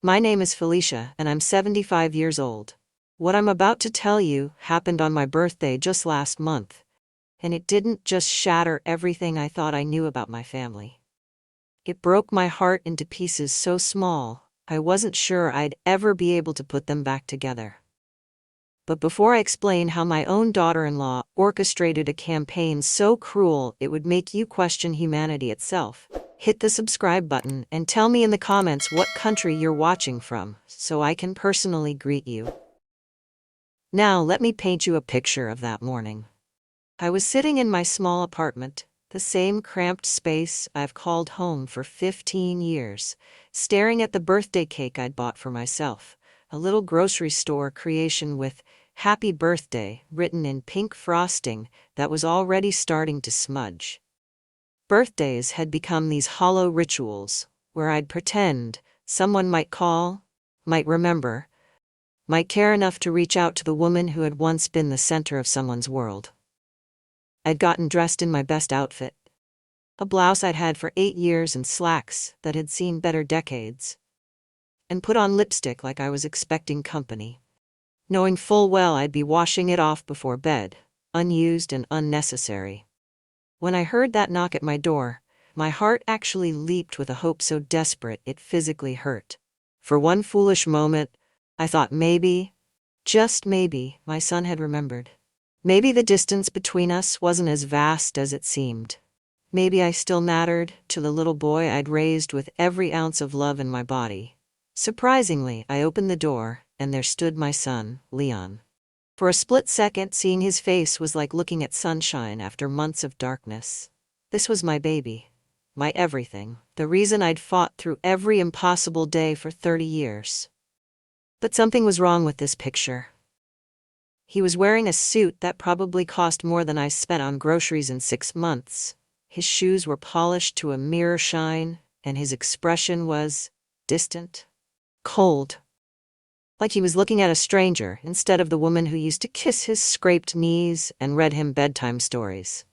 My name is Felicia, and I'm 75 years old. What I'm about to tell you happened on my birthday just last month, and it didn't just shatter everything I thought I knew about my family. It broke my heart into pieces so small, I wasn't sure I'd ever be able to put them back together. But before I explain how my own daughter-in-law orchestrated a campaign so cruel it would make you question humanity itself, hit the subscribe button and tell me in the comments what country you're watching from, so I can personally greet you. Now let me paint you a picture of that morning. I was sitting in my small apartment, the same cramped space I've called home for 15 years, staring at the birthday cake I'd bought for myself, a little grocery store creation with "Happy Birthday" written in pink frosting that was already starting to smudge. Birthdays had become these hollow rituals, where I'd pretend someone might call, might remember, might care enough to reach out to the woman who had once been the center of someone's world. I'd gotten dressed in my best outfit, a blouse I'd had for 8 years and slacks that had seen better decades, and put on lipstick like I was expecting company, knowing full well I'd be washing it off before bed, unused and unnecessary. When I heard that knock at my door, my heart actually leaped with a hope so desperate it physically hurt. For one foolish moment, I thought maybe, just maybe, my son had remembered. Maybe the distance between us wasn't as vast as it seemed. Maybe I still mattered to the little boy I'd raised with every ounce of love in my body. Surprisingly, I opened the door, and there stood my son, Leon. For a split second, seeing his face was like looking at sunshine after months of darkness. This was my baby, my everything, the reason I'd fought through every impossible day for 30 years. But something was wrong with this picture. He was wearing a suit that probably cost more than I spent on groceries in 6 months. His shoes were polished to a mirror shine, and his expression was distant, cold. Like he was looking at a stranger instead of the woman who used to kiss his scraped knees and read him bedtime stories.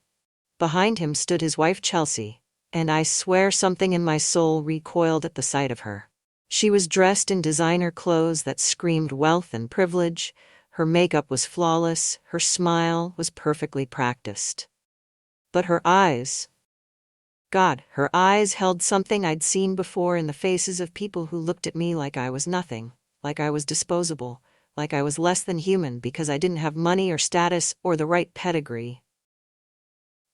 Behind him stood his wife Chelsea, and I swear something in my soul recoiled at the sight of her. She was dressed in designer clothes that screamed wealth and privilege. Her makeup was flawless, her smile was perfectly practiced. But her eyes, God, her eyes held something I'd seen before in the faces of people who looked at me like I was nothing, like I was disposable, like I was less than human because I didn't have money or status or the right pedigree.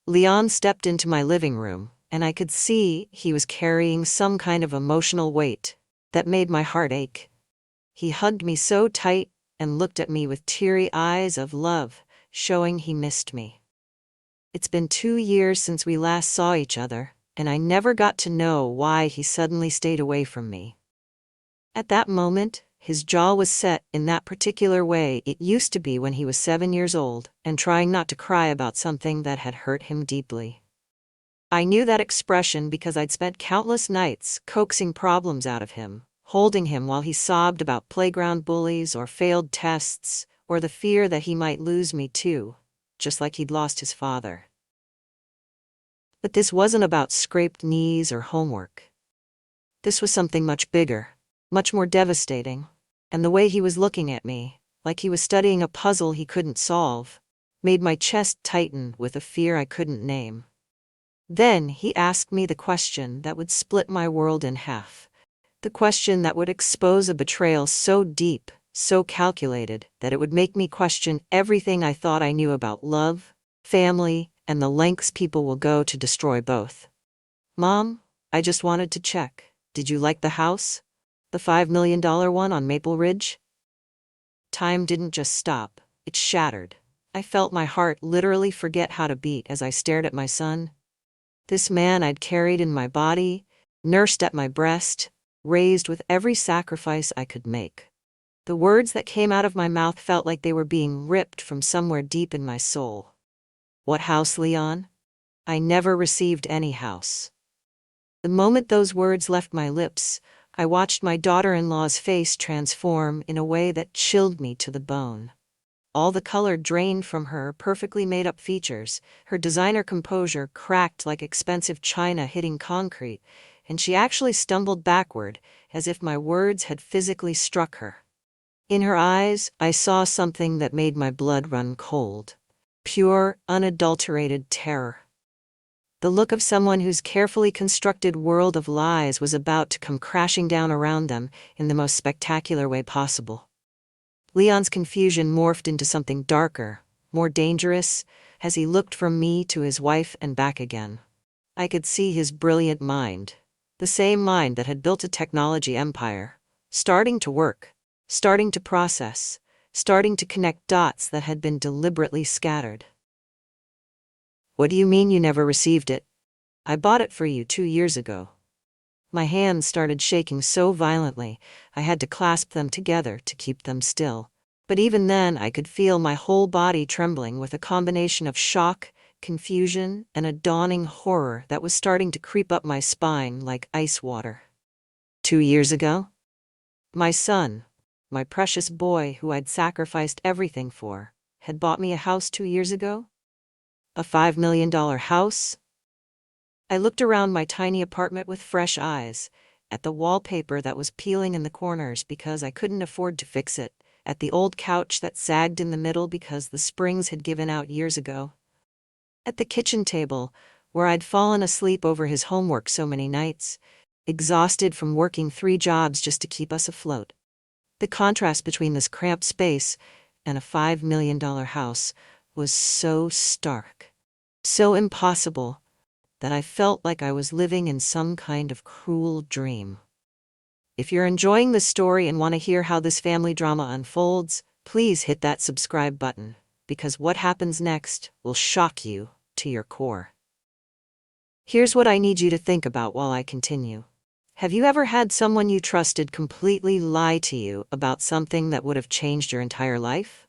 Leon stepped into my living room, and I could see he was carrying some kind of emotional weight that made my heart ache. He hugged me so tight and looked at me with teary eyes of love, showing he missed me. It's been 2 years since we last saw each other, and I never got to know why he suddenly stayed away from me. At that moment, his jaw was set in that particular way it used to be when he was 7 years old and trying not to cry about something that had hurt him deeply. I knew that expression because I'd spent countless nights coaxing problems out of him, holding him while he sobbed about playground bullies or failed tests, or the fear that he might lose me too, just like he'd lost his father. But this wasn't about scraped knees or homework. This was something much bigger, much more devastating, and the way he was looking at me, like he was studying a puzzle he couldn't solve, made my chest tighten with a fear I couldn't name. Then he asked me the question that would split my world in half. The question that would expose a betrayal so deep, so calculated, that it would make me question everything I thought I knew about love, family, and the lengths people will go to destroy both. "Mom, I just wanted to check. Did you like the house? The $5 million one on Maple Ridge?" Time didn't just stop, it shattered. I felt my heart literally forget how to beat as I stared at my son. This man I'd carried in my body, nursed at my breast, raised with every sacrifice I could make. The words that came out of my mouth felt like they were being ripped from somewhere deep in my soul. "What house, Leon? I never received any house." The moment those words left my lips, I watched my daughter-in-law's face transform in a way that chilled me to the bone. All the color drained from her perfectly made-up features, her designer composure cracked like expensive china hitting concrete, and she actually stumbled backward, as if my words had physically struck her. In her eyes, I saw something that made my blood run cold. Pure, unadulterated terror. The look of someone whose carefully constructed world of lies was about to come crashing down around them in the most spectacular way possible. Leon's confusion morphed into something darker, more dangerous, as he looked from me to his wife and back again. I could see his brilliant mind, the same mind that had built a technology empire, starting to work, starting to process, starting to connect dots that had been deliberately scattered. "What do you mean you never received it? I bought it for you 2 years ago." My hands started shaking so violently, I had to clasp them together to keep them still. But even then, I could feel my whole body trembling with a combination of shock, confusion, and a dawning horror that was starting to creep up my spine like ice water. 2 years ago? My son, my precious boy who I'd sacrificed everything for, had bought me a house 2 years ago? A $5 million house? I looked around my tiny apartment with fresh eyes, at the wallpaper that was peeling in the corners because I couldn't afford to fix it, at the old couch that sagged in the middle because the springs had given out years ago, at the kitchen table where I'd fallen asleep over his homework so many nights, exhausted from working 3 jobs just to keep us afloat. The contrast between this cramped space and a $5 million house was so stark, so impossible, that I felt like I was living in some kind of cruel dream. If you're enjoying this story and want to hear how this family drama unfolds, please hit that subscribe button, because what happens next will shock you to your core. Here's what I need you to think about while I continue. Have you ever had someone you trusted completely lie to you about something that would have changed your entire life?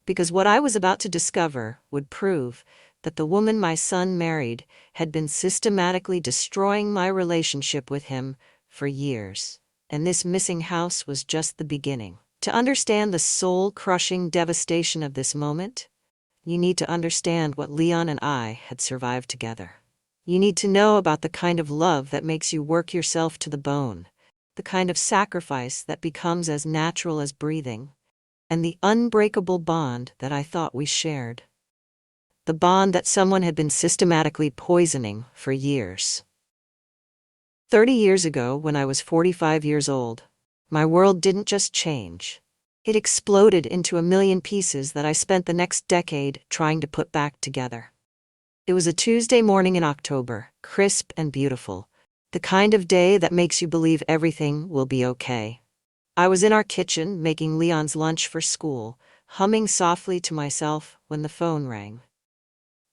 Because what I was about to discover would prove that the woman my son married had been systematically destroying my relationship with him for years, and this missing house was just the beginning. To understand the soul-crushing devastation of this moment, you need to understand what Leon and I had survived together. You need to know about the kind of love that makes you work yourself to the bone, the kind of sacrifice that becomes as natural as breathing, and the unbreakable bond that I thought we shared. The bond that someone had been systematically poisoning for years. 30 years ago, when I was 45 years old, my world didn't just change. It exploded into a million pieces that I spent the next decade trying to put back together. It was a Tuesday morning in October, crisp and beautiful, the kind of day that makes you believe everything will be okay. I was in our kitchen making Leon's lunch for school, humming softly to myself when the phone rang.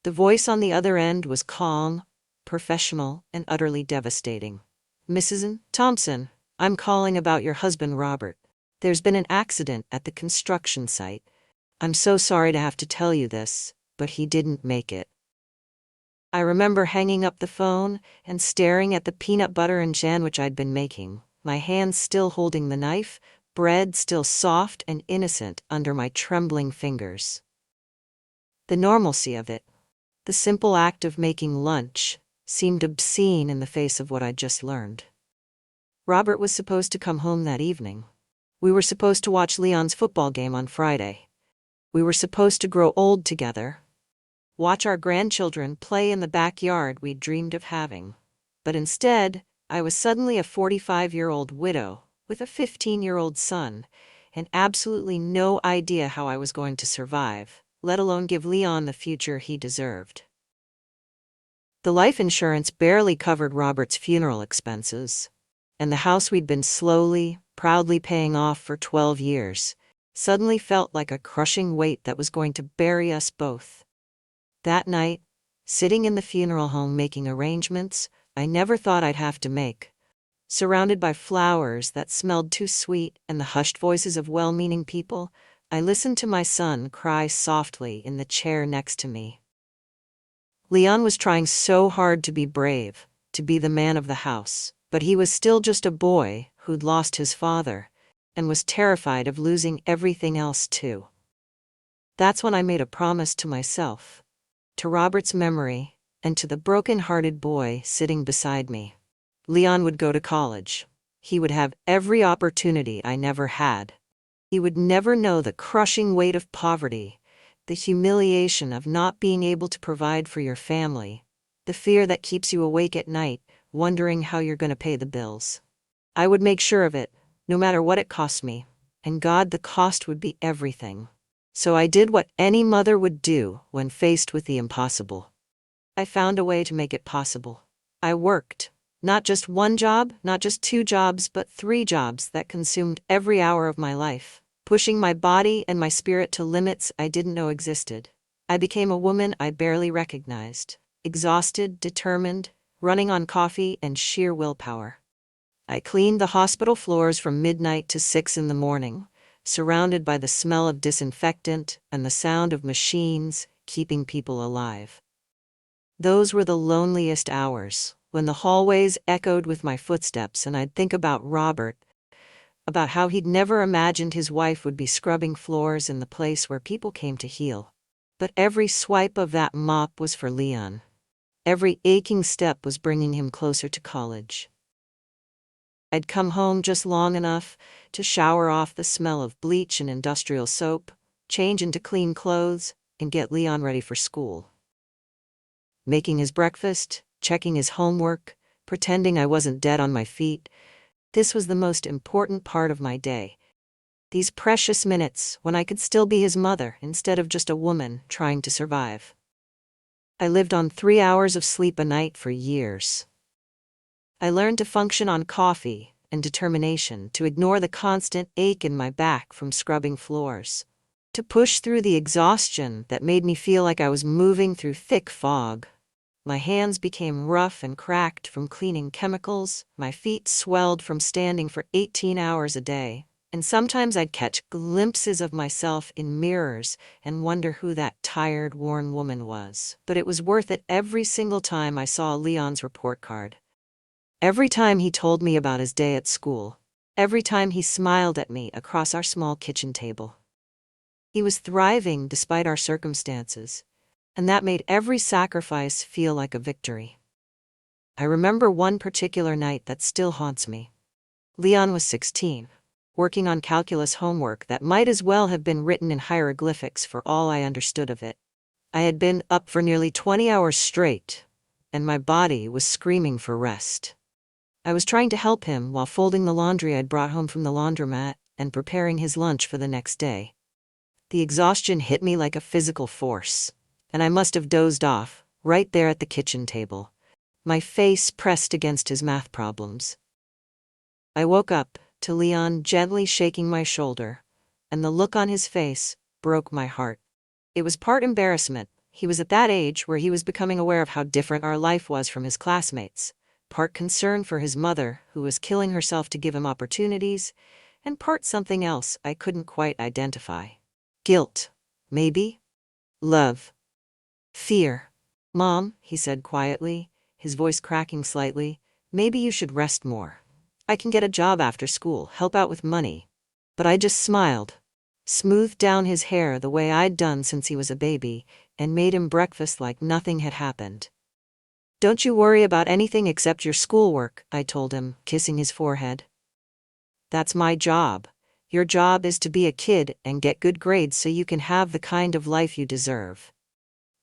The voice on the other end was calm, professional, and utterly devastating. "Mrs. Thompson, I'm calling about your husband Robert. There's been an accident at the construction site. I'm so sorry to have to tell you this, but he didn't make it." I remember hanging up the phone and staring at the peanut butter and sandwich I'd been making, my hands still holding the knife, bread still soft and innocent under my trembling fingers. The normalcy of it, the simple act of making lunch, seemed obscene in the face of what I'd just learned. Robert was supposed to come home that evening. We were supposed to watch Leon's football game on Friday. We were supposed to grow old together, watch our grandchildren play in the backyard we'd dreamed of having. But instead, I was suddenly a 45-year-old widow with a 15-year-old son, and absolutely no idea how I was going to survive, let alone give Leon the future he deserved. The life insurance barely covered Robert's funeral expenses, and the house we'd been slowly, proudly paying off for 12 years suddenly felt like a crushing weight that was going to bury us both. That night, sitting in the funeral home making arrangements I never thought I'd have to make, surrounded by flowers that smelled too sweet and the hushed voices of well-meaning people, I listened to my son cry softly in the chair next to me. Leon was trying so hard to be brave, to be the man of the house, but he was still just a boy who'd lost his father and was terrified of losing everything else too. That's when I made a promise to myself, to Robert's memory, and to the broken-hearted boy sitting beside me. Leon would go to college. He would have every opportunity I never had. He would never know the crushing weight of poverty, the humiliation of not being able to provide for your family, the fear that keeps you awake at night, wondering how you're going to pay the bills. I would make sure of it, no matter what it cost me, and God, the cost would be everything. So I did what any mother would do when faced with the impossible. I found a way to make it possible. I worked. Not just one job, not just 2 jobs, but 3 jobs that consumed every hour of my life, pushing my body and my spirit to limits I didn't know existed. I became a woman I barely recognized, exhausted, determined, running on coffee and sheer willpower. I cleaned the hospital floors from midnight to 6 in the morning, surrounded by the smell of disinfectant and the sound of machines keeping people alive. Those were the loneliest hours, when the hallways echoed with my footsteps and I'd think about Robert, about how he'd never imagined his wife would be scrubbing floors in the place where people came to heal. But every swipe of that mop was for Leon. Every aching step was bringing him closer to college. I'd come home just long enough to shower off the smell of bleach and industrial soap, change into clean clothes, and get Leon ready for school. Making his breakfast, checking his homework, pretending I wasn't dead on my feet. This was the most important part of my day. These precious minutes when I could still be his mother instead of just a woman trying to survive. I lived on 3 hours of sleep a night for years. I learned to function on coffee and determination, to ignore the constant ache in my back from scrubbing floors, to push through the exhaustion that made me feel like I was moving through thick fog. My hands became rough and cracked from cleaning chemicals, my feet swelled from standing for 18 hours a day, and sometimes I'd catch glimpses of myself in mirrors and wonder who that tired, worn woman was. But it was worth it every single time I saw Leon's report card. Every time he told me about his day at school. Every time he smiled at me across our small kitchen table. He was thriving despite our circumstances, and that made every sacrifice feel like a victory. I remember one particular night that still haunts me. Leon was 16, working on calculus homework that might as well have been written in hieroglyphics for all I understood of it. I had been up for nearly 20 hours straight, and my body was screaming for rest. I was trying to help him while folding the laundry I'd brought home from the laundromat and preparing his lunch for the next day. The exhaustion hit me like a physical force, and I must have dozed off, right there at the kitchen table, my face pressed against his math problems. I woke up to Leon gently shaking my shoulder, and the look on his face broke my heart. It was part embarrassment. He was at that age where he was becoming aware of how different our life was from his classmates, part concern for his mother, who was killing herself to give him opportunities, and part something else I couldn't quite identify. Guilt, maybe? Love. Fear. "Mom," he said quietly, his voice cracking slightly, "maybe you should rest more. I can get a job after school, help out with money." But I just smiled, smoothed down his hair the way I'd done since he was a baby, and made him breakfast like nothing had happened. "Don't you worry about anything except your schoolwork," I told him, kissing his forehead. "That's my job. Your job is to be a kid and get good grades so you can have the kind of life you deserve."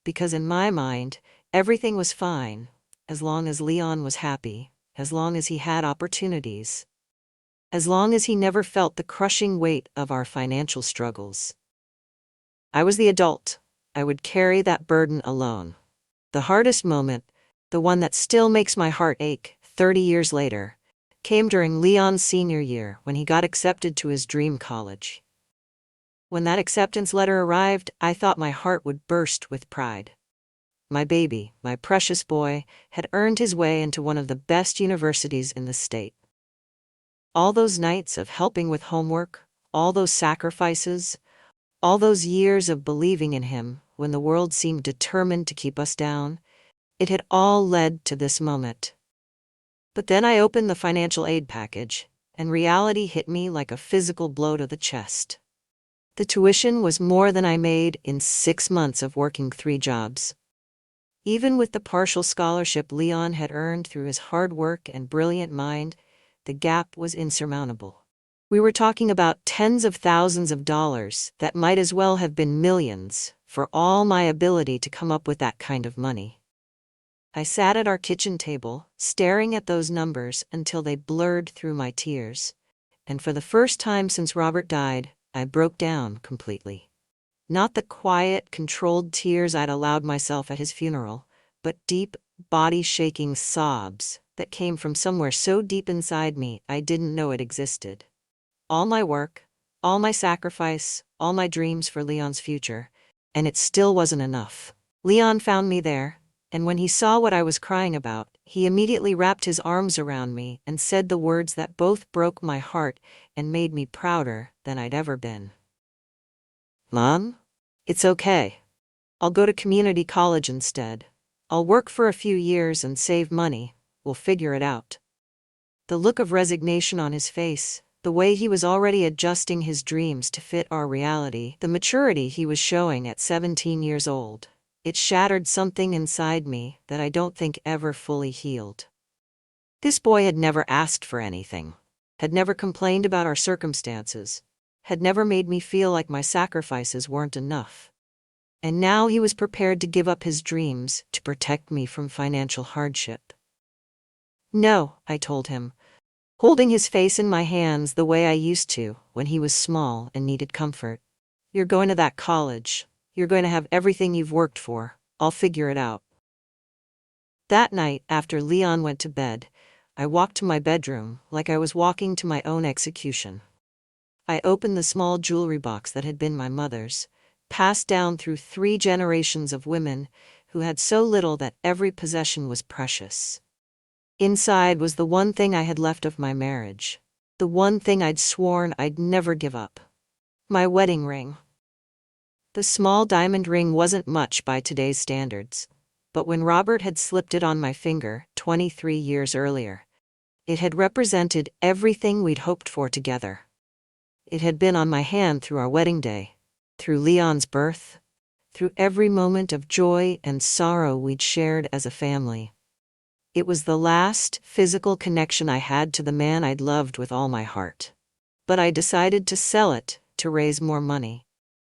Because in my mind, everything was fine, as long as Leon was happy, as long as he had opportunities, as long as he never felt the crushing weight of our financial struggles. I was the adult. I would carry that burden alone. The hardest moment, the one that still makes my heart ache 30 years later, came during Leon's senior year when he got accepted to his dream college. When that acceptance letter arrived, I thought my heart would burst with pride. My baby, my precious boy, had earned his way into one of the best universities in the state. All those nights of helping with homework, all those sacrifices, all those years of believing in him when the world seemed determined to keep us down, it had all led to this moment. But then I opened the financial aid package, and reality hit me like a physical blow to the chest. The tuition was more than I made in 6 months of working 3 jobs. Even with the partial scholarship Leon had earned through his hard work and brilliant mind, the gap was insurmountable. We were talking about tens of thousands of dollars that might as well have been millions, for all my ability to come up with that kind of money. I sat at our kitchen table, staring at those numbers until they blurred through my tears. And for the first time since Robert died, I broke down completely. Not the quiet, controlled tears I'd allowed myself at his funeral, but deep, body-shaking sobs that came from somewhere so deep inside me I didn't know it existed. All my work, all my sacrifice, all my dreams for Leon's future, and it still wasn't enough. Leon found me there, and when he saw what I was crying about, he immediately wrapped his arms around me and said the words that both broke my heart and made me prouder than I'd ever been. "Mom, it's okay. I'll go to community college instead. I'll work for a few years and save money. We'll figure it out." The look of resignation on his face, the way he was already adjusting his dreams to fit our reality, the maturity he was showing at 17 years old, it shattered something inside me that I don't think ever fully healed. This boy had never asked for anything, had never complained about our circumstances, had never made me feel like my sacrifices weren't enough. And now he was prepared to give up his dreams to protect me from financial hardship. "No," I told him, holding his face in my hands the way I used to when he was small and needed comfort. "You're going to that college. You're going to have everything you've worked for. I'll figure it out." That night, after Leon went to bed, I walked to my bedroom like I was walking to my own execution. I opened the small jewelry box that had been my mother's, passed down through 3 generations of women who had so little that every possession was precious. Inside was the one thing I had left of my marriage, the one thing I'd sworn I'd never give up: my wedding ring. The small diamond ring wasn't much by today's standards, but when Robert had slipped it on my finger 23 years earlier, it had represented everything we'd hoped for together. It had been on my hand through our wedding day, through Leon's birth, through every moment of joy and sorrow we'd shared as a family. It was the last physical connection I had to the man I'd loved with all my heart. But I decided to sell it to raise more money.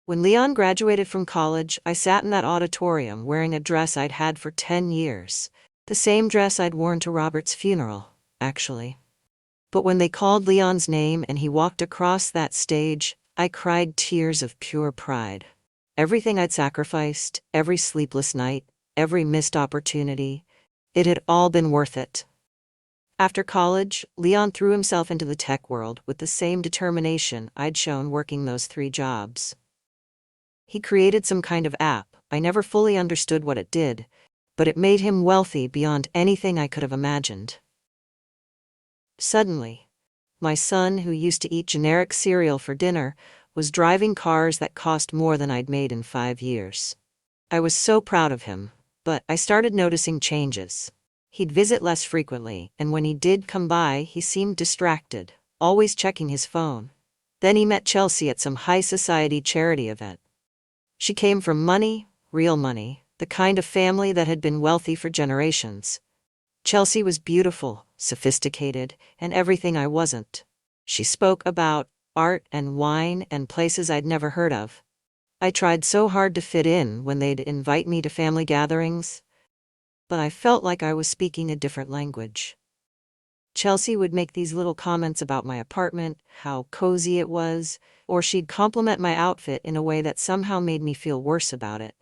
When Leon graduated from college, I sat in that auditorium wearing a dress I'd had for 10 years, the same dress I'd worn to Robert's funeral, actually. But when they called Leon's name and he walked across that stage, I cried tears of pure pride. Everything I'd sacrificed, every sleepless night, every missed opportunity, it had all been worth it. After college, Leon threw himself into the tech world with the same determination I'd shown working those 3 jobs. He created some kind of app. I never fully understood what it did, but it made him wealthy beyond anything I could have imagined. Suddenly, my son, who used to eat generic cereal for dinner, was driving cars that cost more than I'd made in 5 years. I was so proud of him, but I started noticing changes. He'd visit less frequently, and when he did come by, he seemed distracted, always checking his phone. Then he met Chelsea at some high society charity event. She came from money, real money, the kind of family that had been wealthy for generations. Chelsea was beautiful, sophisticated, and everything I wasn't. She spoke about art and wine and places I'd never heard of. I tried so hard to fit in when they'd invite me to family gatherings, but I felt like I was speaking a different language. Chelsea would make these little comments about my apartment, how cozy it was, or she'd compliment my outfit in a way that somehow made me feel worse about it.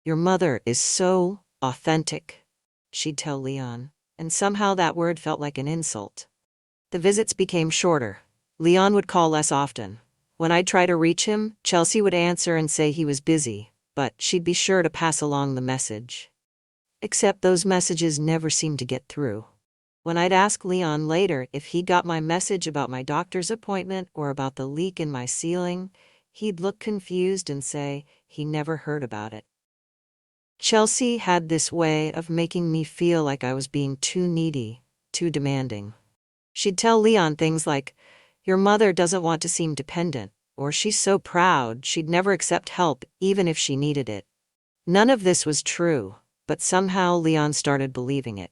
"Your mother is so authentic," she'd tell Leon, and somehow that word felt like an insult. The visits became shorter. Leon would call less often. When I'd try to reach him, Chelsea would answer and say he was busy, but she'd be sure to pass along the message. Except those messages never seemed to get through. When I'd ask Leon later if he got my message about my doctor's appointment or about the leak in my ceiling, he'd look confused and say he never heard about it. Chelsea had this way of making me feel like I was being too needy, too demanding. She'd tell Leon things like, "Your mother doesn't want to seem dependent," or "She's so proud, she'd never accept help even if she needed it." None of this was true, but somehow Leon started believing it.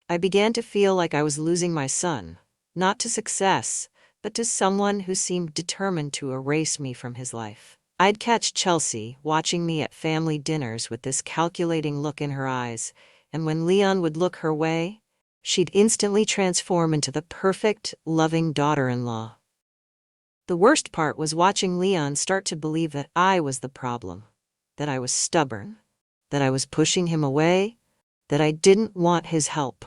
I began to feel like I was losing my son, not to success, but to someone who seemed determined to erase me from his life. I'd catch Chelsea watching me at family dinners with this calculating look in her eyes, and when Leon would look her way, she'd instantly transform into the perfect, loving daughter-in-law. The worst part was watching Leon start to believe that I was the problem, that I was stubborn, that I was pushing him away, that I didn't want his help.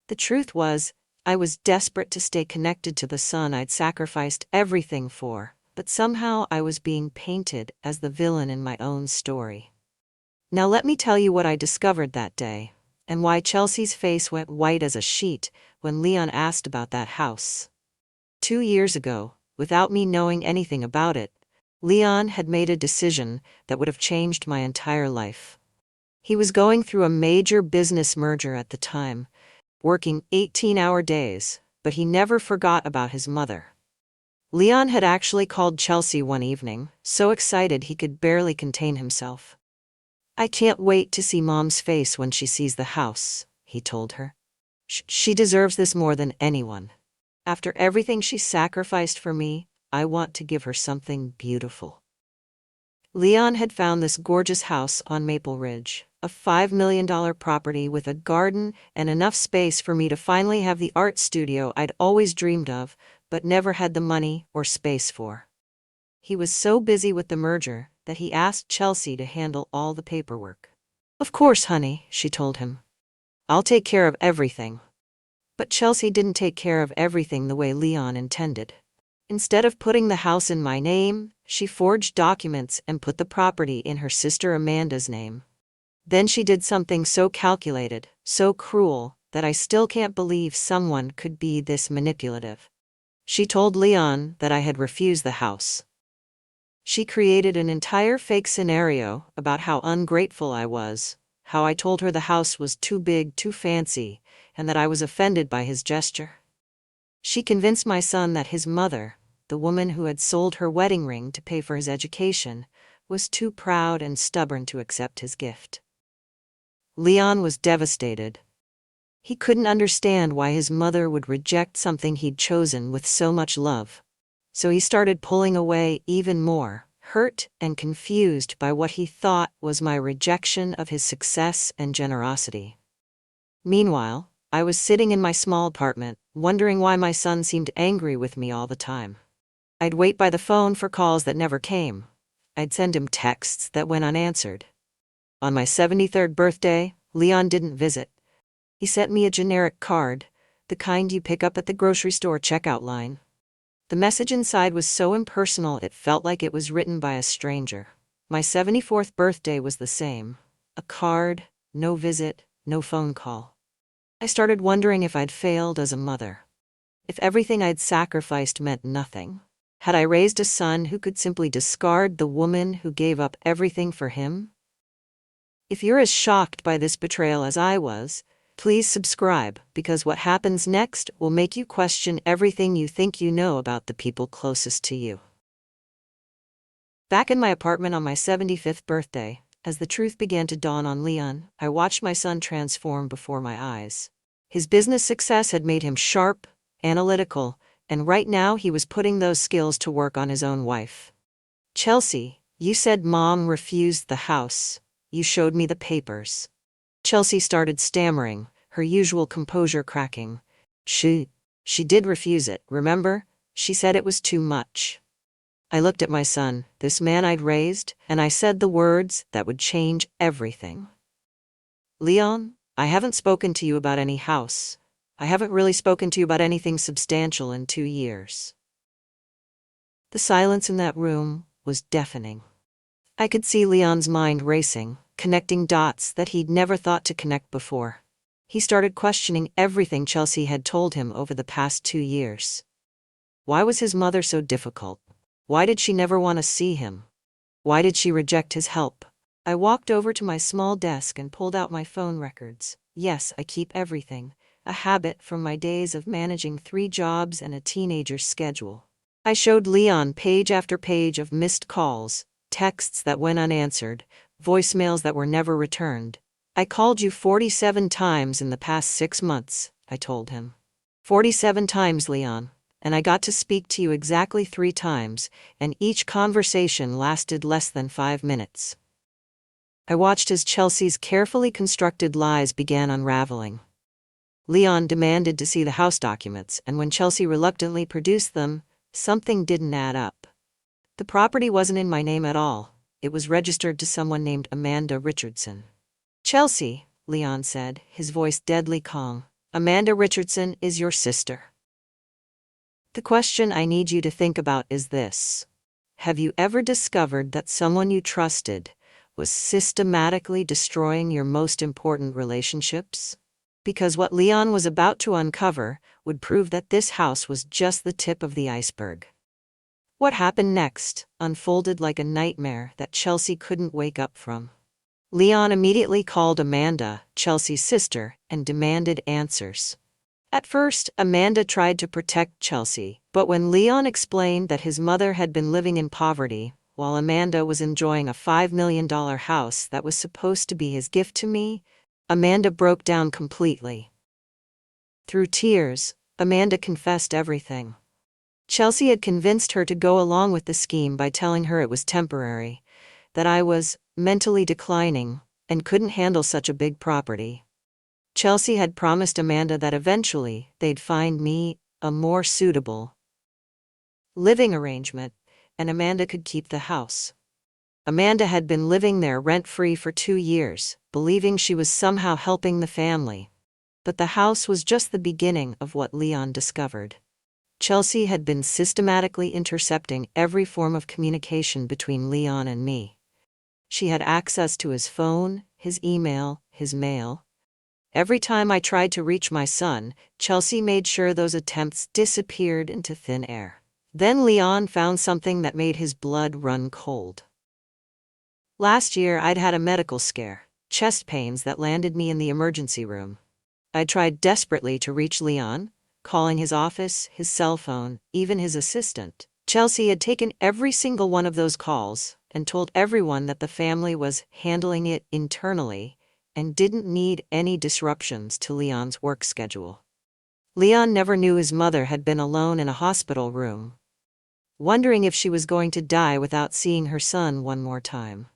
The truth was, I was desperate to stay connected to the son I'd sacrificed everything for, but somehow I was being painted as the villain in my own story. Now let me tell you what I discovered that day, and why Chelsea's face went white as a sheet when Leon asked about that house. 2 years ago, without me knowing anything about it, Leon had made a decision that would have changed my entire life. He was going through a major business merger at the time, working 18-hour days, but he never forgot about his mother. Leon had actually called Chelsea one evening, so excited he could barely contain himself. "I can't wait to see Mom's face when she sees the house," he told her. She deserves this more than anyone. After everything she sacrificed for me, I want to give her something beautiful." Leon had found this gorgeous house on Maple Ridge, a $5 million property with a garden and enough space for me to finally have the art studio I'd always dreamed of, but never had the money or space for. He was so busy with the merger that he asked Chelsea to handle all the paperwork. "Of course, honey," she told him. "I'll take care of everything." But Chelsea didn't take care of everything the way Leon intended. Instead of putting the house in my name, she forged documents and put the property in her sister Amanda's name. Then she did something so calculated, so cruel, that I still can't believe someone could be this manipulative. She told Leon that I had refused the house. She created an entire fake scenario about how ungrateful I was, how I told her the house was too big, too fancy, and that I was offended by his gesture. She convinced my son that his mother, the woman who had sold her wedding ring to pay for his education, was too proud and stubborn to accept his gift. Leon was devastated. He couldn't understand why his mother would reject something he'd chosen with so much love. So he started pulling away even more, hurt and confused by what he thought was my rejection of his success and generosity. Meanwhile, I was sitting in my small apartment, wondering why my son seemed angry with me all the time. I'd wait by the phone for calls that never came. I'd send him texts that went unanswered. On my 73rd birthday, Leon didn't visit. He sent me a generic card, the kind you pick up at the grocery store checkout line. The message inside was so impersonal it felt like it was written by a stranger. My 74th birthday was the same. A card, no visit, no phone call. I started wondering if I'd failed as a mother. If everything I'd sacrificed meant nothing. Had I raised a son who could simply discard the woman who gave up everything for him? If you're as shocked by this betrayal as I was, please subscribe, because what happens next will make you question everything you think you know about the people closest to you. Back in my apartment on my 75th birthday, as the truth began to dawn on Leon, I watched my son transform before my eyes. His business success had made him sharp, analytical, and right now he was putting those skills to work on his own wife. "Chelsea, you said Mom refused the house. You showed me the papers." Chelsea started stammering, her usual composure cracking. She did refuse it, remember? She said it was too much." I looked at my son, this man I'd raised, and I said the words that would change everything. "Leon, I haven't spoken to you about any house. I haven't really spoken to you about anything substantial in 2 years." The silence in that room was deafening. I could see Leon's mind racing, connecting dots that he'd never thought to connect before. He started questioning everything Chelsea had told him over the past 2 years. Why was his mother so difficult? Why did she never want to see him? Why did she reject his help? I walked over to my small desk and pulled out my phone records. Yes, I keep everything, a habit from my days of managing 3 jobs and a teenager's schedule. I showed Leon page after page of missed calls, texts that went unanswered, voicemails that were never returned. I called you 47 times in the past 6 months, I told him. 47 times, Leon, and I got to speak to you exactly 3 times, and each conversation lasted less than 5 minutes. I watched as Chelsea's carefully constructed lies began unraveling. Leon demanded to see the house documents, and when Chelsea reluctantly produced them, something didn't add up. The property wasn't in my name at all. It was registered to someone named Amanda Richardson. Chelsea, Leon said, his voice deadly calm, Amanda Richardson is your sister. The question I need you to think about is this. Have you ever discovered that someone you trusted was systematically destroying your most important relationships? Because what Leon was about to uncover would prove that this house was just the tip of the iceberg. What happened next unfolded like a nightmare that Chelsea couldn't wake up from. Leon immediately called Amanda, Chelsea's sister, and demanded answers. At first, Amanda tried to protect Chelsea, but when Leon explained that his mother had been living in poverty, while Amanda was enjoying a $5 million house that was supposed to be his gift to me, Amanda broke down completely. Through tears, Amanda confessed everything. Chelsea had convinced her to go along with the scheme by telling her it was temporary, that I was mentally declining and couldn't handle such a big property. Chelsea had promised Amanda that eventually they'd find me a more suitable living arrangement, and Amanda could keep the house. Amanda had been living there rent-free for 2 years, believing she was somehow helping the family. But the house was just the beginning of what Leon discovered. Chelsea had been systematically intercepting every form of communication between Leon and me. She had access to his phone, his email, his mail. Every time I tried to reach my son, Chelsea made sure those attempts disappeared into thin air. Then Leon found something that made his blood run cold. Last year I'd had a medical scare, chest pains that landed me in the emergency room. I tried desperately to reach Leon, calling his office, his cell phone, even his assistant. Chelsea had taken every single one of those calls and told everyone that the family was handling it internally and didn't need any disruptions to Leon's work schedule. Leon never knew his mother had been alone in a hospital room, wondering if she was going to die without seeing her son one more time.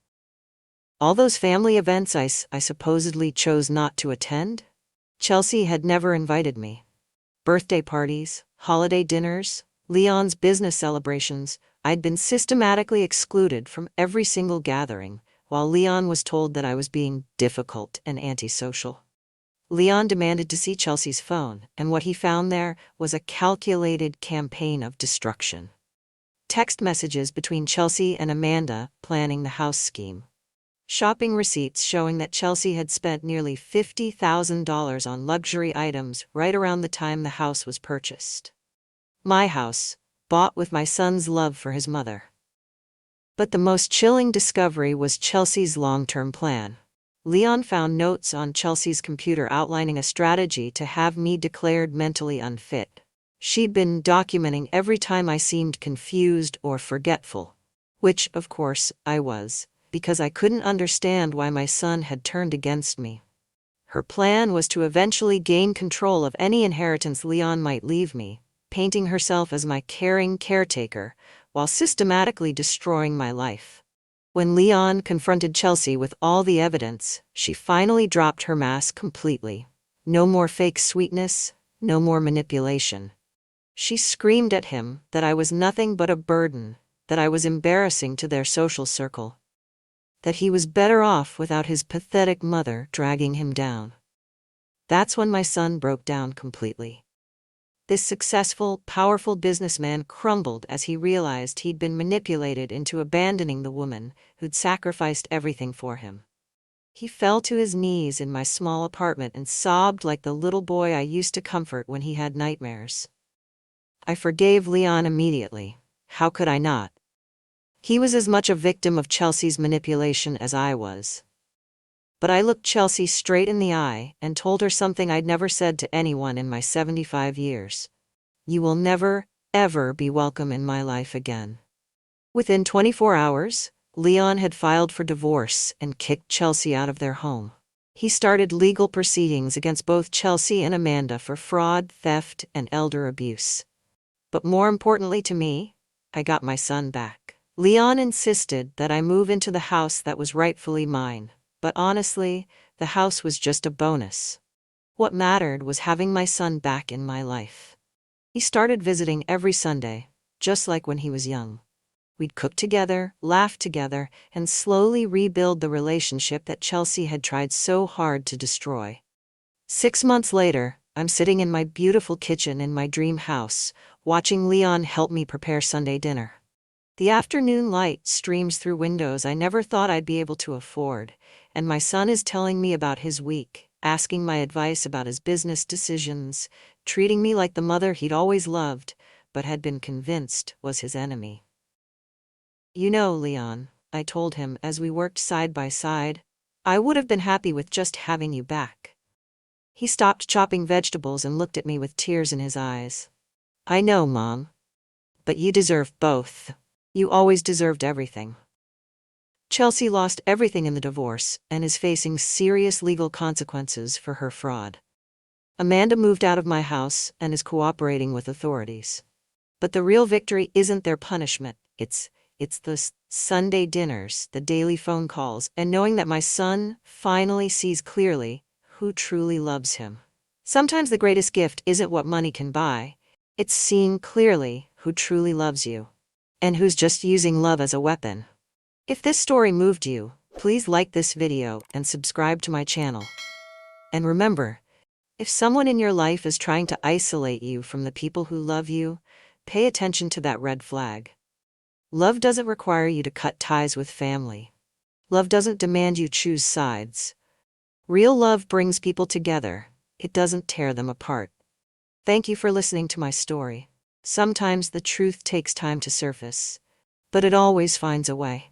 All those family events I supposedly chose not to attend? Chelsea had never invited me. Birthday parties, holiday dinners, Leon's business celebrations, I'd been systematically excluded from every single gathering, while Leon was told that I was being difficult and antisocial. Leon demanded to see Chelsea's phone, and what he found there was a calculated campaign of destruction. Text messages between Chelsea and Amanda planning the house scheme. Shopping receipts showing that Chelsea had spent nearly $50,000 on luxury items right around the time the house was purchased. My house, bought with my son's love for his mother. But the most chilling discovery was Chelsea's long-term plan. Leon found notes on Chelsea's computer outlining a strategy to have me declared mentally unfit. She'd been documenting every time I seemed confused or forgetful, which, of course, I was, because I couldn't understand why my son had turned against me. Her plan was to eventually gain control of any inheritance Leon might leave me, painting herself as my caring caretaker, while systematically destroying my life. When Leon confronted Chelsea with all the evidence, she finally dropped her mask completely. No more fake sweetness, no more manipulation. She screamed at him that I was nothing but a burden, that I was embarrassing to their social circle, that he was better off without his pathetic mother dragging him down. That's when my son broke down completely. This successful, powerful businessman crumbled as he realized he'd been manipulated into abandoning the woman who'd sacrificed everything for him. He fell to his knees in my small apartment and sobbed like the little boy I used to comfort when he had nightmares. I forgave Leon immediately. How could I not? He was as much a victim of Chelsea's manipulation as I was. But I looked Chelsea straight in the eye and told her something I'd never said to anyone in my 75 years. You will never, ever be welcome in my life again. Within 24 hours, Leon had filed for divorce and kicked Chelsea out of their home. He started legal proceedings against both Chelsea and Amanda for fraud, theft, and elder abuse. But more importantly to me, I got my son back. Leon insisted that I move into the house that was rightfully mine, but honestly, the house was just a bonus. What mattered was having my son back in my life. He started visiting every Sunday, just like when he was young. We'd cook together, laugh together, and slowly rebuild the relationship that Chelsea had tried so hard to destroy. 6 months later, I'm sitting in my beautiful kitchen in my dream house, watching Leon help me prepare Sunday dinner. The afternoon light streams through windows I never thought I'd be able to afford, and my son is telling me about his week, asking my advice about his business decisions, treating me like the mother he'd always loved, but had been convinced was his enemy. You know, Leon, I told him as we worked side by side, I would have been happy with just having you back. He stopped chopping vegetables and looked at me with tears in his eyes. I know, Mom. But you deserve both. You always deserved everything. Chelsea lost everything in the divorce and is facing serious legal consequences for her fraud. Amanda moved out of my house and is cooperating with authorities. But the real victory isn't their punishment, it's the Sunday dinners, the daily phone calls, and knowing that my son finally sees clearly who truly loves him. Sometimes the greatest gift isn't what money can buy, it's seeing clearly who truly loves you, and who's just using love as a weapon. If this story moved you, please like this video and subscribe to my channel. And remember, if someone in your life is trying to isolate you from the people who love you, pay attention to that red flag. Love doesn't require you to cut ties with family. Love doesn't demand you choose sides. Real love brings people together. It doesn't tear them apart. Thank you for listening to my story. Sometimes the truth takes time to surface, but it always finds a way.